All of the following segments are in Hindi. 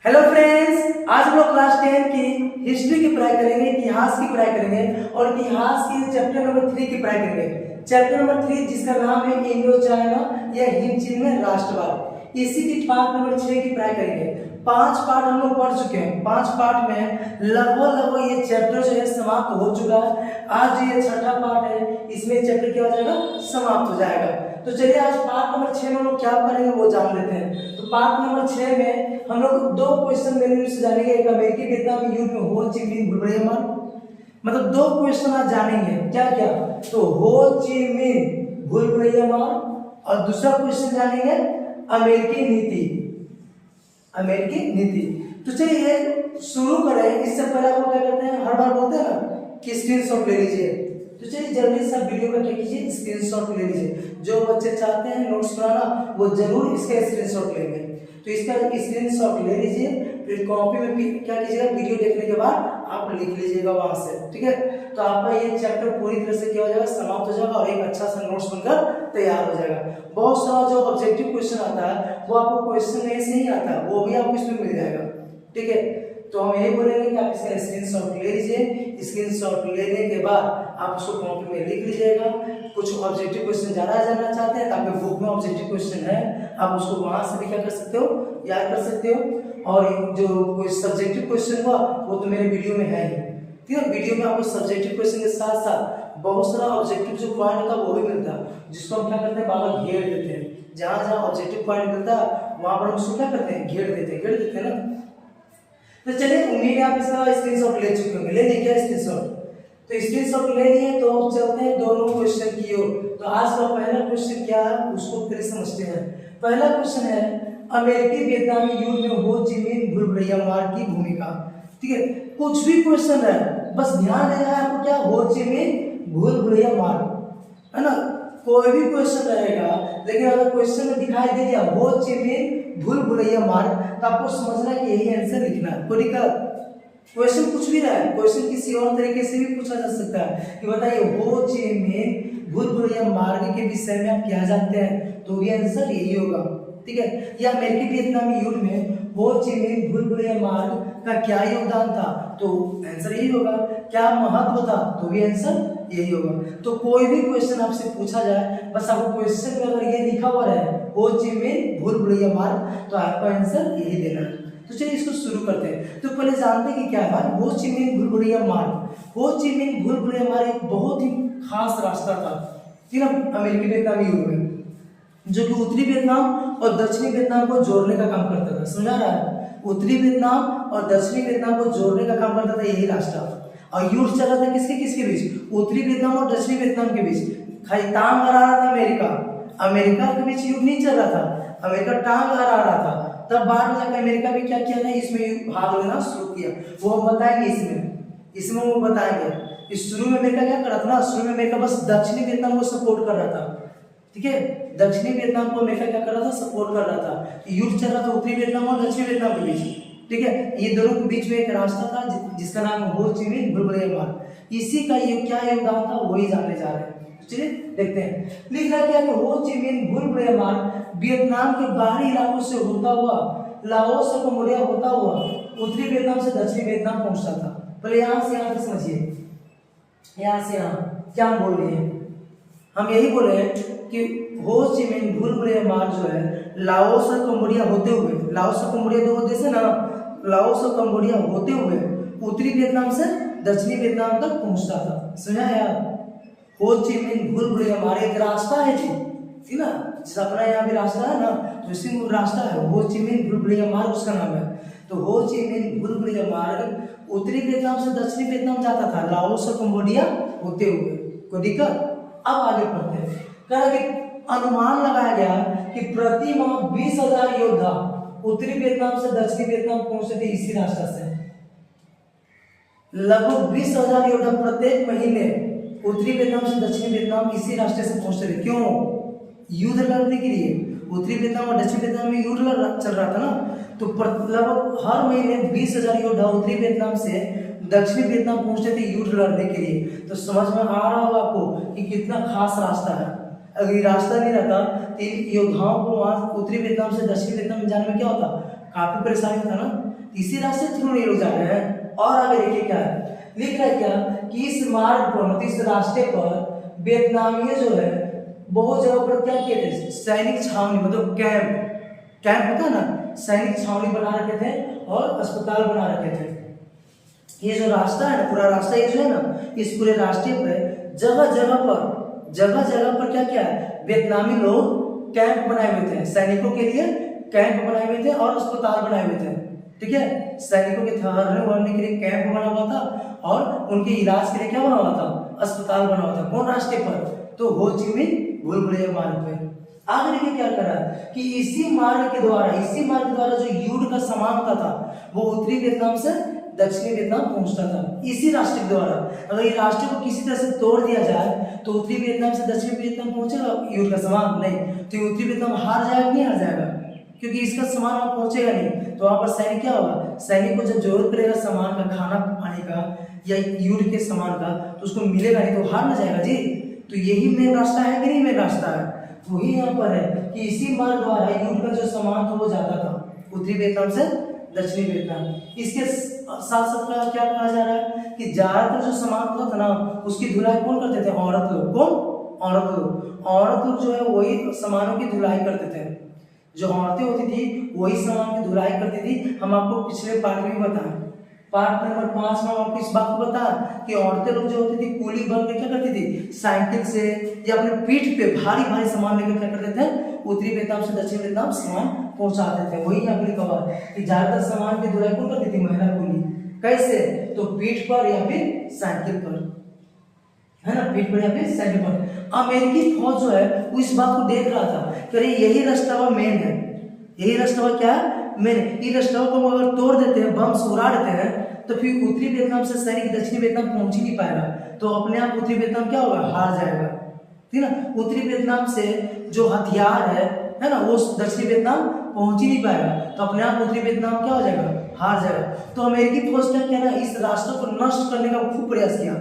हेलो फ्रेंड्स, आज हम लोग क्लास 10 की हिस्ट्री की पढ़ाई करेंगे, इतिहास की पढ़ाई करेंगे और इतिहास की चैप्टर नंबर 3 की पढ़ाई करेंगे। चैप्टर नंबर 3 जिसका नाम है इंडो चाइना या हिंद चीन में राष्ट्रवाद। इसी की पार्ट नंबर 6 की पढ़ाई करेंगे। 5 पार्ट हम लोग पढ़ चुके हैं। 5 पार्ट में लगभग ये चैप्टर जो है समाप्त हो चुका है। आज ये छठा पार्ट है, इसमें चैप्टर क्या हो जाएगा, समाप्त हो जाएगा। तो चलिए आज पार्ट नंबर 6 में हम लोग क्या पढ़ेंगे वो जान लेते हैं। तो पार्ट नंबर 6 में हम लोग दो क्वेश्चन मेरे से जानेंगे। एक अमेरिकी वियतनाम युद्ध में हो ची मिन्ह भूलभुलैया मार्ग, मतलब दो क्वेश्चन आज जानेंगे। क्या क्या? तो हो ची मिन्ह भूलभुलैया मार्ग और दूसरा क्वेश्चन जानेंगे अमेरिकी नीति। अमेरिकी नीति। तो चलिए शुरू करें। इससे पहले आपको क्या करते हैं, हर बार बोलते हैं ना कि स्क्रीनशॉट ले लीजिए। तो चलिए जल्दी से वीडियो का क्या कीजिए, स्क्रीनशॉट ले लीजिए। जो बच्चे चाहते हैं नोट्स बनाना वो जरूर इसका स्क्रीनशॉट लेंगे। तो इसका स्क्रीनशॉट ले लीजिए, फिर कॉपी में क्या कीजिएगा, वीडियो देखने के बाद आप लिख लीजिएगा वहां से, ठीक है। तो आपका ये चैप्टर पूरी तरह से क्या हो जाएगा, समाप्त हो जाएगा और एक अच्छा सा नोट्स बनकर तैयार हो जाएगा। बहुत सारा जो ऑब्जेक्टिव क्वेश्चन आता है वो आपको क्वेश्चन में से नहीं आता, वो भी आपको इसमें मिल जाएगा, ठीक है। तो हम यही बोलेंगे कि आप इसका स्क्रीनशॉट ले लीजिए। स्क्रीनशॉट लेने के बाद आप उसको कॉपी में लिख लीजिएगा। कुछ ऑब्जेक्टिव क्वेश्चन ज़्यादा जानना चाहते हैं तो आपके बुक में ऑब्जेक्टिव क्वेश्चन है, आप उसको वहां से भी क्या कर सकते हो, याद कर सकते हो। और जो कोई सब्जेक्टिव क्वेश्चन हुआ वो तो मेरे वीडियो में है ही, ठीक है। वीडियो में आपको सब्जेक्टिव क्वेश्चन के साथ साथ बहुत सारा ऑब्जेक्टिव जो पॉइंट होता है वो भी मिलता है, जिसको हम क्या करते हैं, बाबा घेर देते हैं। जहाँ जहाँ ऑब्जेक्टिव पॉइंट मिलता है वहां पर हम उसको क्या करते हैं, घेर देते हैं ना। तो चलिए उम्मीद है आप इसका स्क्रीनशॉट ले चुके होंगे। ले लीजिए क्या स्क्रीनशॉट। तो स्क्रीनशॉट ले लिए तो अब चलते हैं दोनों क्वेश्चन की ओर। तो आज का पहला क्वेश्चन क्या है उसको फिर समझते हैं। पहला क्वेश्चन है अमेरिकी वियतनामी युद्ध में हो ची मिन्ह भूलभुलैया मार्ग की भूमिका, ठीक है। कुछ भी क्वेश्चन है बस ध्यान देना है आपको, क्या हो ची मिन्ह भूलभुलैया मार्ग, है ना। कोई भी क्वेश्चन रहेगा लेकिन अगर क्वेश्चन में दिखाई दे दिया हो ची मिन्ह भूलभुलैया मार्ग तो आपको समझना है कि यही आंसर लिखना है। कोई दिक्कत? क्वेश्चन कुछ भी रहा है, क्वेश्चन किसी और तरीके से भी पूछा जा सकता है कि बताइए हो ची मिन्ह भूलभुलैया मार्ग के विषय में आप क्या जानते हैं, तो भी आंसर यही होगा, ठीक है। या अमेरिकी वियतनामी युद्ध में हो ची मिन्ह भूलभुलैया मार्ग का क्या योगदान था, तो आंसर यही होगा। क्या महत्व था, तो भी आंसर यही होगा। तो कोई भी क्वेश्चन आपसे पूछा जाए बस आपको क्वेश्चन में अगर ये लिखा हुआ है हो ची मिन्ह भूलभुलैया मार्ग तो आपका आंसर यही देना है। तो चलिए इसको शुरू करते हैं। तो पहले जानते हैं कि क्या है हो ची मिन्ह भूलभुलैया मार्ग। हो ची मिन्ह भूलभुलैया मार्ग एक बहुत ही खास रास्ता था, ठीक है, अमेरिकी वियतनामी युद्ध में, जो कि उत्तरी वियतनाम और दक्षिणी वियतनाम को जोड़ने का काम करता था। समझा रहा है? उत्तरी वियतनाम और दक्षिणी वियतनाम को जोड़ने का काम करता था यही रास्ता। और युद्ध चल रहा था किसके किसके बीच, उत्तरी वियतनाम और दक्षिणी वियतनाम के बीच। खाली टांग अड़ा रहा था अमेरिका के बीच युद्ध नहीं चल रहा था, अमेरिका टांग अड़ा रहा था। तब बाद में जाकर अमेरिका भी क्या किया ना, इसमें भाग लेना शुरू किया। वो हम बताएंगे इसमें वो बताएंगे। इस शुरू में अमेरिका क्या कर रहा था ना, शुरू में अमेरिका बस दक्षिणी वियतनाम को सपोर्ट कर रहा था, ठीक है। दक्षिणी वियतनाम को अमेरिका क्या कर रहा था, सपोर्ट कर रहा था। युद्ध चल रहा था उत्तरी वियतनाम और दक्षिणी वियतनाम के बीच, ठीक है। ये दोनों के बीच में एक रास्ता था जिसका नाम हो ची मिन्ह भूलभुलैया मार्ग। इसी का ये क्या योगदान था वही जानने जा रहे हैं। चलिए देखते हैं। लिख रहा क्या कि हो ची मिन्ह भूलभुलैया मार्ग वियतनाम के बाहरी इलाकों से होता हुआ लाओस और कंबोडिया होता हुआ उत्तरी वियतनाम से दक्षिणी वियतनाम पहुंचता था। पहले यहाँ से यहाँ तक समझिए, यहाँ से यहाँ क्या हम बोल रहे हैं, हम यही बोले हैं कि हो ची मिन्ह भूलभुलैया मार्ग जो है लाओस और कंबोडिया होते हुए, लाओस और कंबोडिया दो देश है ना, लाओस और कंबोडिया होते हुए उत्तरी वियतनाम से दक्षिणी वियतनाम तक पहुंचता था। समझा यार? हो ची मिन्ह भूलभुलैया मार्ग एक रास्ता है जी, ठीक ना, जैसे अपना यहाँ भी रास्ता है ना, तो इसी में रास्ता है हो ची मिन्ह भूलभुलैया मार्ग उसका नाम है। तो हो ची मिन्ह भूलभुलैया मार्ग उत्तरी वियतनाम से दक्षिणी वियतनाम जाता था लाओस और कंबोडिया होते हुए। कोई दिक्कत? अब आगे पढ़ते हैं। कहा कि अनुमान लगाया गया कि प्रति माह 20,000 योद्धा उत्तरी वियतनाम से दक्षिणी वियतनाम पहुंचते थे इसी रास्ता से। लगभग 20,000 योद्धा प्रत्येक महीने उत्तरी वियतनाम से दक्षिणी वियतनाम इसी रास्ते से पहुंचते थे। क्यों? युद्ध लड़ने के लिए। उत्तरी वियतनाम और दक्षिणी वियतनाम में युद्ध चल रहा था ना, तो लगभग हर महीने 20,000 योद्धा उत्तरी वियतनाम से दक्षिणी वियतनाम पहुंचते थे युद्ध लड़ने के लिए। तो समझ में आ रहा होगा आपको कि कितना खास रास्ता है। अगर ये रास्ता नहीं रहता तो इन योद्धाओं को वहां उत्तरी वियतनाम से दक्षिणी वियतनाम में जाने में क्या होता, काफी परेशानी होता ना, इसी रास्ते थ्रू ये लोग जा रहे हैं। और आगे देखिए क्या है, लिख रहा है क्या कि इस मार्ग पर मतलब इस रास्ते पर वियतनामी जो है बहुत जगह पर क्या किए थे, सैनिक छावनी मतलब कैंप होता है ना, सैनिक छावनी बना रखे थे और अस्पताल बना रखे थे। ये जो रास्ता है ना, पूरा रास्ता ये जो है ना, इस पूरे रास्ते पे जगह जगह पर क्या क्या है, वियतनामी लोग कैंप बनाए हुए थे, सैनिकों के लिए कैंप बनाए हुए थे और अस्पताल बनाए हुए थे। ठीक है, सैनिकों के ठहरने उड़ने के लिए कैंप बना हुआ था और उनके इलाज के लिए क्या बना हुआ था, अस्पताल बना हुआ था। कौन रास्ते पर, तो हो ची मिन भूल भुलैया मार्ग पे। आगे देखिए क्या करा कि इसी मार्ग के द्वारा जो युद्ध का सामान होता था वो उत्तरी वियतनाम से दक्षिणी वियतनाम पहुंचता था, इसी रास्ते के द्वारा। अगर ये रास्ते को किसी तरह से तोड़ दिया जाए तो उत्तरी वियतनाम से दक्षिणी वियतनाम पहुंचेगा युद्ध का सामान नहीं, तो उत्तरी वियतनाम हार जाएगा नहीं हार जाएगा, क्योंकि इसका सामान वहां पहुंचेगा नहीं। तो वहां पर सैनिक क्या होगा, सैनिक को जब जरूरत पड़ेगा सामान का, खाना पानी का या युद्ध के सामान का, तो उसको मिलेगा नहीं तो हार ना जाएगा जी। तो यही मेन रास्ता है कि नहीं मेन रास्ता है, वही यहाँ पर है कि इसी मार्ग द्वारा युद्ध का जो सामान था वो जाता था उत्तरी वियतनाम से दक्षिणी वियतनाम। इसके साथ साथ क्या कहा जा रहा है कि ज्यादातर जो सामान होता था ना उसकी धुलाई कौन करते थे, औरत लोग। कौन, औरत लोग जो है वही सामानों की धुलाई करते थे। जो औरतें होती थी वही सामान की धुलाई करती थी। हम आपको पिछले पार्ट में बताएं, पार्ट नंबर 5 में आपको इस बात को बता कि औरतें लोग जो होती थी कूली बन के क्या करती थी, साइकिल से या अपने पीठ पे भारी भारी सामान लेकर क्या करते थे, उत्तरी वियतनाम से दक्षिण वियतनाम सामान पहुंचाते थे। वही यहाँ पे लिखा हुआ कि ज्यादातर सामान की धुलाई कौन करती थी, महिला कूली। कैसे, तो पीठ पर या फिर साइकिल पर, है ना, पीठ पर या फिर साइकिल पर। अमेरिकी फौज जो है वो इस बात को देख रहा था कि अरे यही रास्ता मेन है, यही रास्ता क्या है मेन, इस रास्ते को अगर तोड़ देते हैं, बम से उड़ा देते हैं, तो फिर उत्तरी वियतनाम से सैनिक दक्षिणी वियतनाम पहुंच ही नहीं पाएगा, तो अपने आप उत्तरी वियतनाम क्या होगा, हार जाएगा। ठीक है ना, उत्तरी वियतनाम से जो हथियार है ना, वो दक्षिणी वियतनाम पहुंच ही नहीं पाएगा, तो अपने आप उत्तरी वियतनाम क्या हो जाएगा, हार जाएगा। तो अमेरिकी फौज ने क्या ना, इस रास्ते को नष्ट करने का खूब प्रयास किया,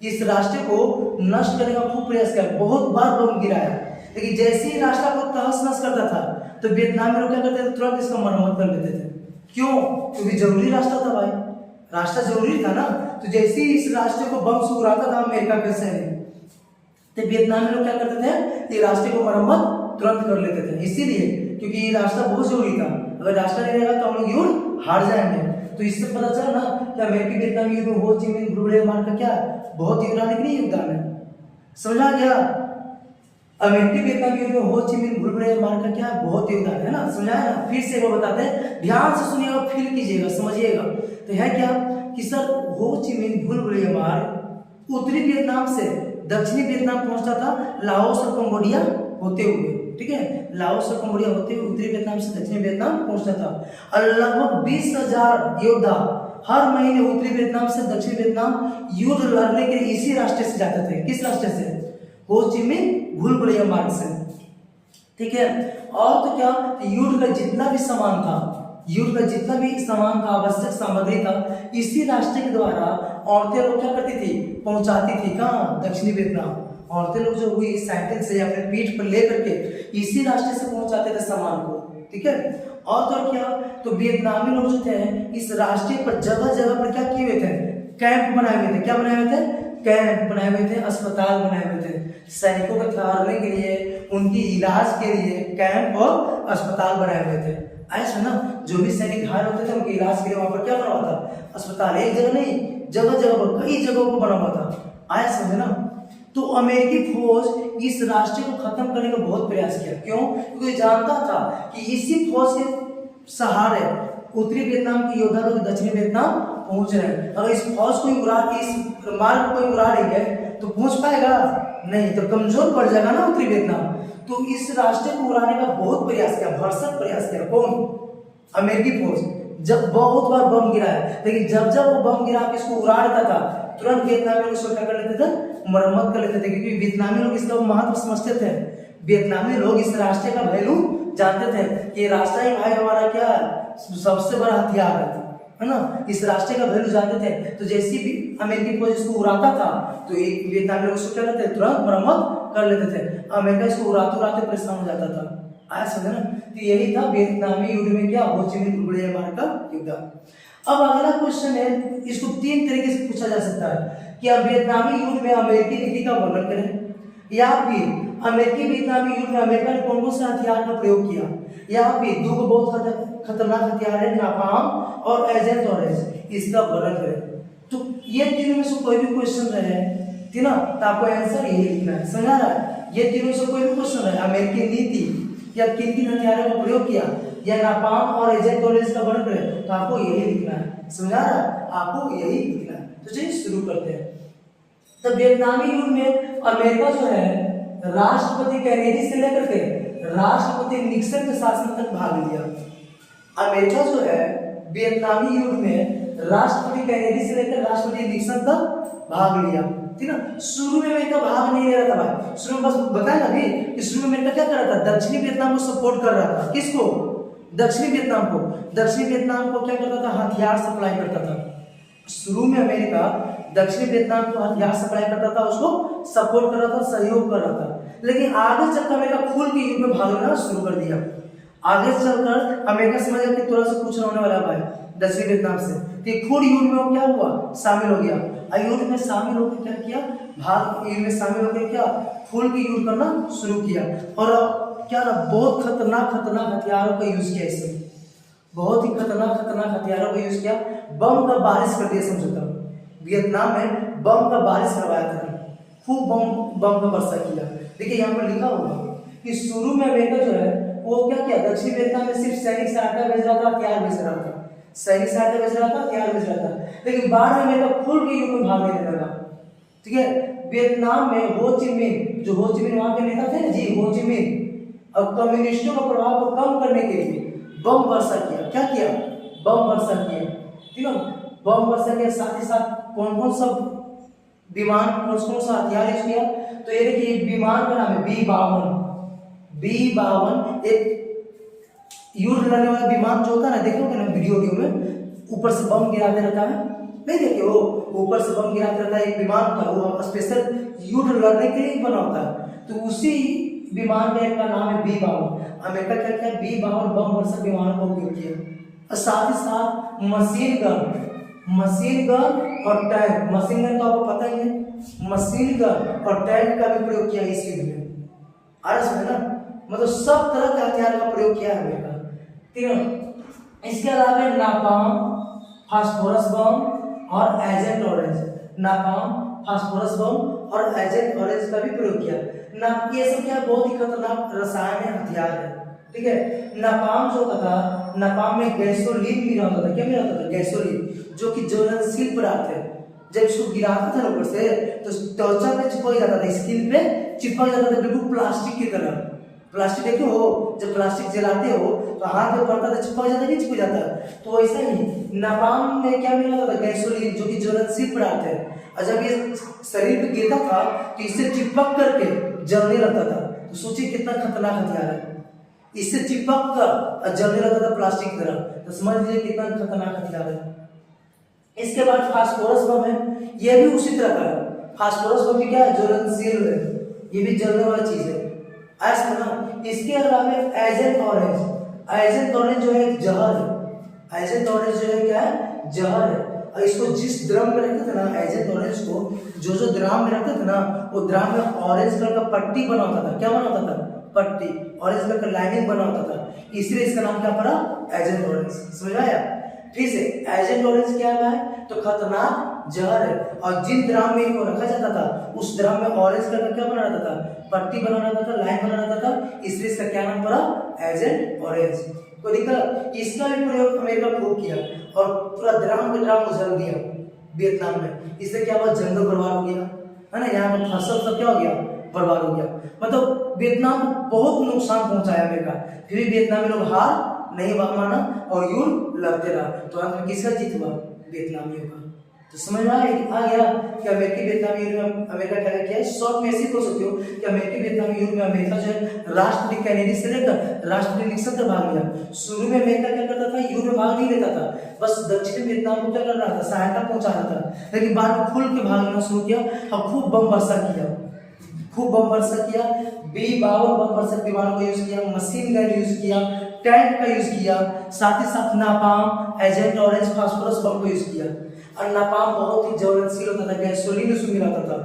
इस रास्ते को नष्ट करने का खूब प्रयास किया, बहुत बार बम गिराया, लेकिन जैसे ही रास्ता को तहस नहस करता था तो वियतनाम में लोग क्या करते थे, तुरंत इसका मरम्मत कर लेते थे। क्यों, क्योंकि जरूरी रास्ता था भाई, रास्ता जरूरी था ना। तो जैसे ही इस रास्ते को बम से उड़ाता था अमेरिका के सैनिक, तो वियतनाम में लोग क्या करते थे, ये रास्ते को मरम्मत तुरंत कर लेते थे, इसीलिए क्योंकि ये रास्ता बहुत जरूरी था। अगर रास्ता नहीं रहेगा तो हम लोग युद्ध हार जाएंगे। तो इससे पता चला ना कि अमेरिकी वियतनाम युद्ध में हो ची मिन भूल भुलैया मार्ग का क्या बहुत योगदान है कि नहीं योगदान है, समझा गया। अमेरिकी वियतनाम युद्ध में हो ची मिन भूल भुलैया मार्ग का क्या बहुत योगदान है ना, समझाया ना। फिर से वो बताते हैं, ध्यान से सुनिएगा, फील कीजिएगा, समझिएगा। तो है क्या कि सर हो ची मिन भूल भुलैया मार्ग उत्तरी वियतनाम से दक्षिणी वियतनाम पहुंचता था लाओस और कंबोडिया होते हुए। ठीक है, लाओस और कंबोडिया होते हुए उत्तरी वियतनाम से दक्षिणी वियतनाम पहुंचता था। और लगभग 20,000 योद्धा हर महीने उत्तरी वियतनाम से दक्षिण वियतनाम युद्ध लड़ने के लिए इसी रास्ते से जाते थे। किस रास्ते से, हो ची मिन भूल भुलैया मार्ग से। ठीक है, और तो क्या, युद्ध का जितना भी सामान था, युद्ध का जितना भी सामान था, आवश्यक सामग्री था, इसी रास्ते के द्वारा औरतें लोग क्या करती थी, पहुंचाती थी। कहाँ, दक्षिणी वियतनाम। औरतें लोग जो हुई साइकिल से या अपने पीठ पर लेकर के इसी रास्ते से पहुंचाते थे सामान को। ठीक है, और तो क्या, तो वियतनामी लोग जो थे इस रास्ते पर जगह जगह पर क्या किए हुए थे, कैंप बनाए हुए थे। क्या बनाए हुए थे, कैंप बनाए हुए थे, अस्पताल बनाए हुए थे, सैनिकों को ठहरने के लिए, उनकी इलाज के लिए कैंप और अस्पताल बनाए हुए थे। ऐसा ना, जो भी सैनिक घायल होते थे उनके इलाज के लिए वहां पर क्या बना हुआ था, अस्पताल। एक जगह नहीं, जगह जगह पर कई जगहों पर बना हुआ था। आया समझे ना। तो अमेरिकी फौज इस रास्ते को खत्म करने का बहुत प्रयास किया। क्यों, क्योंकि जानता था कि इसी फौज के सहारे उत्तरी वियतनाम के योद्धा लोग दक्षिणी वियतनाम पहुंच रहे हैं। अगर इस फौज को उड़ा, इस मार्ग को उड़ा देंगे तो पहुंच पाएगा नहीं, तो कमजोर पड़ जाएगा ना उत्तरी वियतनाम। तो इस रास्ते को उड़ाने का बहुत प्रयास किया, भरसक प्रयास किया। कौन, अमेरिकी फौज। जब बहुत बार बम गिराया, लेकिन जब जब वो बम गिरा के इसको उड़ा देता था तुरंत वियतनामी लोग इसको क्या कर लेते थे, मरम्मत कर लेते थे, क्योंकि वियतनामी लोग इसका महत्व समझते थे। वियतनामी लोग इस रास्ते का वैल्यू जानते थे कि ये रास्ता ही भाई हमारा क्या सबसे बड़ा हथियार है ना, इस रास्ते का वैल्यू जानते थे। तो जैसे भी अमेरिकी फौज इसको उड़ाता था तो एक वियतनामी लोग इसको क्या करते थे, तुरंत मरम्मत कर लेते थे। अमेरिका इसको उड़ाते उड़ाते परेशान हो जाता था। आया समझे ना। तो यही था वियतनामी युद्ध में क्या हो ची मिन्ह टुकड़े मार का युद्ध। अब अगला क्वेश्चन है, इसको तीन तरीके से पूछा जा सकता है कि अब वियतनामी युद्ध में अमेरिकी नीति का वर्णन करें, या फिर अमेरिकी वियतनामी युद्ध में अमेरिका ने कौन कौन से हथियार का प्रयोग किया, या फिर दो बहुत खतरनाक हथियार है नापाम और एजेंट ऑरेंज, इसका वर्णन करें। तो ये तीनों में से कोई भी क्वेश्चन रहे थी ना, तो आपको आंसर यही लिखना है। समझ आ रहा है? ये तीनों से कोई भी क्वेश्चन रहे, अमेरिकी नीति या किन किन हथियारों का प्रयोग किया या नापाम और एजेंट ऑरेंज का वर्णन करें, तो आपको यही लिखना है। समझ आ रहा है? आपको यही लिखना है। तो चलिए शुरू करते हैं। तो वियतनामी युद्ध में अमेरिका जो है राष्ट्रपति कैनेडी से लेकर के राष्ट्रपति निक्सन के शासन तक भाग लिया। अमेरिका जो है वियतनामी युद्ध में राष्ट्रपति कैनेडी से लेकर राष्ट्रपति निक्सन तक भाग लिया, ठीक ना। शुरू में अमेरिका भाग नहीं ले रहा था भाई, शुरू में बस बताया ना अभी कि शुरू में अमेरिका क्या कर रहा था, दक्षिणी वियतनाम को सपोर्ट कर रहा था। किसको? दक्षिणी वियतनाम को। दक्षिणी वियतनाम को क्या करता था, हथियार सप्लाई करता था। शुरू में अमेरिका दक्षिणी वियतनाम को हथियार सप्लाई करता था, उसको सपोर्ट कर रहा था, सहयोग कर रहा था। लेकिन आगे चलकर अमेरिका खुल के युद्ध में भाग लेना शुरू कर दिया। आगे चलकर अमेरिका समझ गया कि थोड़ा सा कुछ होने वाला भाई दक्षिणी वियतनाम से, तो खुद युद्ध में वो क्या हुआ, शामिल हो गया। युद्ध में शामिल होकर क्या किया, भाग युद्ध में शामिल होकर क्या खुल के युद्ध करना शुरू किया। और क्या ना बहुत खतरनाक हथियारों का यूज किया इसमें, बहुत ही खतरनाक हथियारों का यूज किया। बम का बारिश कर दिया, समझो तब वियतनाम में बम का बारिश करवाया था, खूब बम का वर्षा किया। देखिए यहाँ पर लिखा होगा कि शुरू में अमेरिका जो है वो क्या किया, दक्षिण वियतनाम में सिर्फ सैनिक सहायता भेज रहा था, हथियार भेज रहा था, सैनिक सहायता भेज रहा था, हथियार भेज रहा था। लेकिन बाद में अमेरिका खुल के युद्ध में भाग लेने लगा, ठीक है। वियतनाम में हो ची मिन्ह, जो हो ची मिन्ह वहां के नेता थे ना जी, हो ची मिन्ह, अब कम्युनिस्टों का प्रभाव को कम करने के लिए बम वर्षा किया। क्या किया? बम वर्षा किया, ठीक है। बम वर्षा के साथ ही साथ कौन कौन सा विमान, कौन सा हथियार यूज किया, तो ये देखिए विमान का नाम है B-52। B-52 एक युद्ध लड़ने वाला विमान जो होता है ना, देखोगे ना वीडियो में, ऊपर से बम गिराते रहता है, नहीं देखे वो ऊपर से बम गिराते रहता है, एक विमान था वो स्पेशल युद्ध लड़ने के लिए बना होता है। तो उसी विमान का एक का नाम है B-52। अमेरिका क्या किया, B-52 बम वर्षक विमानों का उपयोग किया। और साथ ही साथ मशीन गन और टैंक, मशीन गन तो आपको पता ही है, मशीन गन और टैंक का भी प्रयोग किया इस युद्ध में। अरे समझ ना, मतलब सब तरह के हथियार का प्रयोग किया है अमेरिका, ठीक है। इसके अलावा नापाम, फास्फोरस बम और एजेंट ऑरेंज, नापाम, फास्फोरस बम और एजेंट ऑरेंज का भी प्रयोग किया ना। ये सब क्या बहुत ही खतरनाक रसायन हथियार है, ठीक है। नापाम जो होता था, नापाम में गैसोलीन मिला होता था। क्या मिला होता था? गैसोलीन, जो कि ज्वलनशील पदार्थ है। जब इसको गिराता था ऊपर से तो त्वचा पे चिपक जाता था, स्किन पे चिपक जाता था, बिल्कुल प्लास्टिक की तरह। प्लास्टिक देखे हो, जब प्लास्टिक जलाते हो तो हाथ में पड़ता था, चिपक जाता, नहीं चिपक जाता। तो ऐसा ही नापाम में क्या मिला होता था, गैसोलीन, जो कि ज्वलनशील पदार्थ है। और जब ये शरीर पे गिरता था तो इससे चिपक करके जलने लगता था। तो सोचिए कितना खतरनाक हथियार है, इससे चिपक कर जलने लगता था प्लास्टिक की तरह। तो समझ लीजिए कितना खतरनाक हथियार है। इसके बाद फास्फोरस बम है, यह भी उसी तरह का है। फास्फोरस बम भी क्या है, ज्वलनशील है, ये भी जलने वाला चीज है, ऐसा ना। इसके अलावा एजेंट ऑरेंज जो है एक जहर है। एजेंट ऑरेंज जो है क्या है, जहर है। और इसको जिस ड्रम में रखते थे ना, एजेंट ऑरेंज को जो ड्राम में रखते थे ना, वो ड्राम में ऑरेंज कलर का पट्टी बना होता था। क्या बना होता था? पट्टी, ऑरेंज कलर का लाइनिंग बना होता था, इसलिए इसका नाम क्या पड़ा, एजेंट ऑरेंज। समझ आया? फिर से एजेंट ऑरेंज क्या है, तो खतरनाक जहर है। और जिन ड्राम में इनको रखा जाता था उस ड्राम में ऑरेंज कलर का क्या बना रहता था, पट्टी बना रहता था, लाइन बना रहता था, इसलिए इसका क्या नाम पड़ा, एजेंट ऑरेंज। तो देखा, इसका भी प्रयोग अमेरिका खूब किया और पूरा ड्राम के ड्राम उजल दिया वियतनाम में। इससे क्या हुआ, जंगल बर्बाद हो गया, है ना। यहाँ पर फसल सब क्या हो गया, बर्बाद हो गया। मतलब वियतनाम को बहुत नुकसान पहुंचाया अमेरिका, फिर भी वियतनामी लोग हार नहीं माना और युद्ध लड़ते रहा। तो अंत में किसका जीत हुआ, वियतनामियों का। तो समझ में आ गया कि अमेरिकी वियतनामी युद्ध में अमेरिका क्या किया है। शॉर्ट में ऐसे बोल सकते हो कि अमेरिकी वियतनामी युद्ध में अमेरिका जो है राष्ट्रपति कैनेडी से लेकर राष्ट्रपति निक्सन तक भाग लिया। शुरू में अमेरिका क्या करता था, युद्ध में भाग नहीं लेता था, बस दक्षिण वियतनाम को क्या कर रहा था, सहायता पहुंचा रहा था। लेकिन बाद में खुल के भाग लेना शुरू किया और खूब बम वर्षा किया। खूब बम वर्षा किया, B-52 बम वर्षक विमानों का यूज किया, मशीन गन यूज किया, टैंक का यूज किया, साथ ही साथ नापाम, एजेंट ऑरेंज, फास्फोरस बम का यूज किया। और नापाम बहुत ही ज्वलनशील होता था, गैसोलीन उसमें मिला होता था,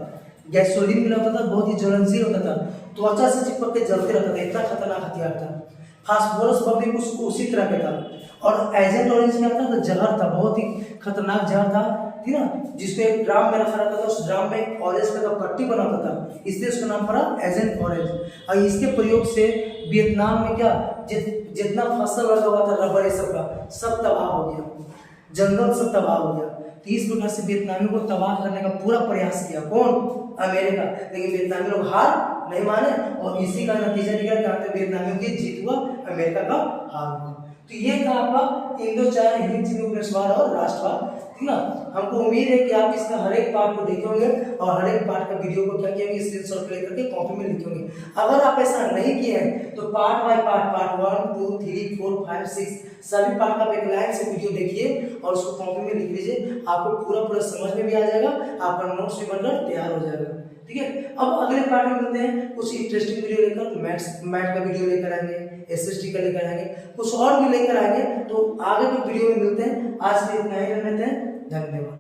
गैसोलीन मिला होता था, बहुत ही ज्वलनशील होता था, त्वचा से चिपक के जलते रहता था, इतना खतरनाक हथियार था। फास्फोरस बम भी कुछ उसी तरह का था। और एजेंट ऑरेंज क्या था, तो जहर था, बहुत ही खतरनाक जहर था, ठीक ना, जिसको एक ड्राम में रखा रहता था, उस ड्राम में ऑरेंज का पट्टी बना होता था, इसलिए उसका नाम पड़ा एजेंट ऑरेंज। और इसके प्रयोग से वियतनाम में क्या जितना फसल लगा हुआ था रबर सब का सब तबाह हो गया, जंगल सब तबाह हो गया। तो इस प्रकार से वियतनामियों को तबाह करने का पूरा प्रयास किया कौन, अमेरिका। लेकिन वियतनामी लोग हार नहीं माने और इसी का नतीजा निकला कि वियतनामियों की जीत हुआ, अमेरिका का हार हुआ। तो ये था आपका इंडो चाइना हिंद चीनी उपनिवेशवाद और राष्ट्रवाद, ठीक ना। हमको उम्मीद है कि आप इसका हर एक पार्ट को देखेंगे और हर एक पार्ट का वीडियो को क्या किएंगे, स्क्रीनशॉट लेकर के कॉपी में लिखेंगे। अगर आप ऐसा नहीं किए हैं तो पार्ट बाय पार्ट, पार्ट 1 2 3 4 5 6 सभी पार्ट का एक लाइन से वीडियो देखिए और उसको कॉपी में लिख लीजिए, आपको पूरा समझ में भी आ जाएगा, आपका नोट्स भी बनकर तैयार हो जाएगा, ठीक है। अब अगले पार्ट में मिलते हैं कुछ इंटरेस्टिंग वीडियो लेकर, मैथ का वीडियो लेकर आएंगे, एसएसटी का लेकर आएंगे, कुछ और भी लेकर आएंगे। तो आगे के वीडियो में मिलते हैं, आज के इतना ही रहने देते हैं, धन्यवाद।